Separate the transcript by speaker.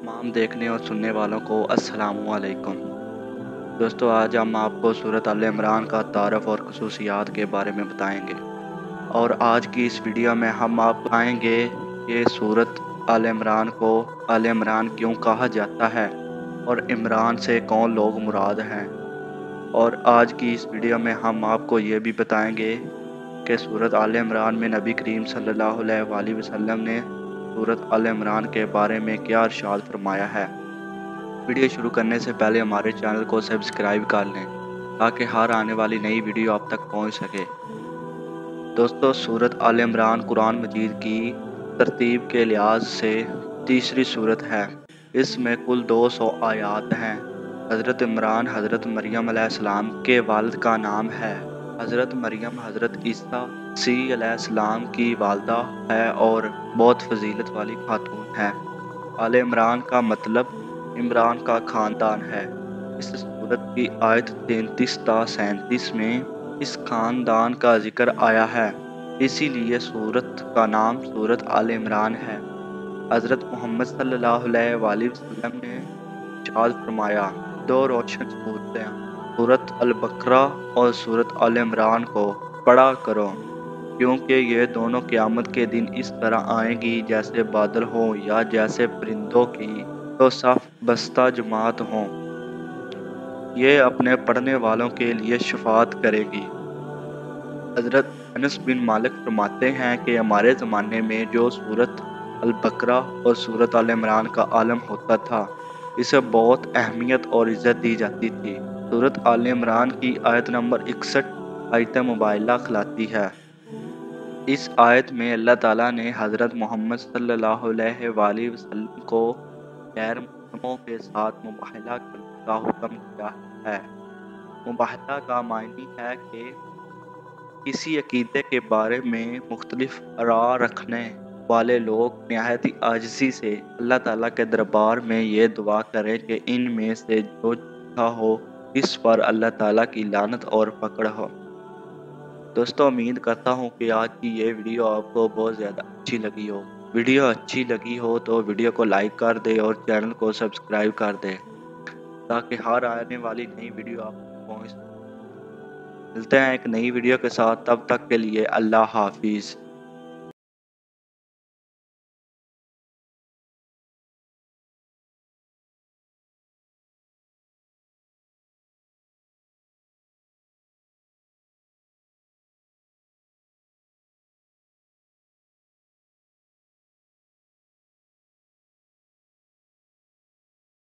Speaker 1: तमाम देखने और सुनने वालों को अस्सलाम वालेकुम। दोस्तों, आज हम आपको सूरत आल इमरान का तारफ़ और ख़ुसूसियात के बारे में बताएंगे। और आज की इस वीडियो में हम आपको बताएंगे कि सूरत आल इमरान को आल इमरान क्यों कहा जाता है और इमरान से कौन लोग मुराद हैं। और आज की इस वीडियो में हम आपको ये भी बताएंगे कि सूरत आल इमरान में नबी करीम सल्लल्लाहु अलैहि वसल्लम ने सूरत आल इमरान के बारे में क्या इरशाद फरमाया है। वीडियो शुरू करने से पहले हमारे चैनल को सब्सक्राइब कर लें ताकि हर आने वाली नई वीडियो आप तक पहुंच सके। दोस्तों, सूरत आल इमरान कुरान मजीद की तरतीब के लिहाज से तीसरी सूरत है। इसमें कुल 200 आयात हैं। हज़रत इमरान हज़रत मरियम अलैहिस्सलाम के वालिद का नाम है। हज़रत मरियम हज़रत ईसा मसीह अलैहिस्सलाम की वालदा है और बहुत फजीलत वाली खातून है। आल इमरान का मतलब इमरान का ख़ानदान है। इस सूरत की आयत 33 ता 37 में इस ख़ानदान का ज़िक्र आया है, इसीलिए सूरत का नाम सूरत आल इमरान है। हज़रत मोहम्मद सल्लल्लाहु अलैहि वसल्लम ने इरशाद फरमाया, दो रोशन सूरतें सूरत अल-बकरा और सूरत आल इमरान को पढ़ा करो, क्योंकि ये दोनों क़यामत के दिन इस तरह आएंगी जैसे बादल हों या जैसे परिंदों की तो सफ़ बस्ता जमात हों। ये अपने पढ़ने वालों के लिए शफ़ाअत करेगी। हज़रत अनस बिन मालिक फरमाते हैं कि हमारे ज़माने में जो सूरत अल-बकरा और सूरत आल इमरान का आलम होता था, इसे बहुत अहमियत और इज़्ज़त दी जाती थी। सूरत आल इमरान की आयत नंबर 61 आयत मुबाइला खिलाती है। इस आयत में अल्लाह ताला ने हज़रत मोहम्मद सल्लल्लाहु अलैहि वसल्लम को गैर मुस्लिमों के साथ मुबाहला करने का हुक्म दिया है। मुबाहला का मायने है कि किसी अकीदे के बारे में मुख्तलिफ राय रखने वाले लोग निहायत ही आजिज़ी से अल्लाह ताला के दरबार में ये दुआ करें कि इनमें से जो झूठा हो, इस पर अल्लाह ताला की लानत और पकड़ हो। दोस्तों, उम्मीद करता हूँ कि आज की ये वीडियो आपको बहुत ज़्यादा अच्छी लगी हो। वीडियो अच्छी लगी हो तो वीडियो को लाइक कर दें और चैनल को सब्सक्राइब कर दें ताकि हर आने वाली नई वीडियो आप तक पहुँच। मिलते हैं एक नई वीडियो के साथ, तब तक के लिए अल्लाह हाफिज़।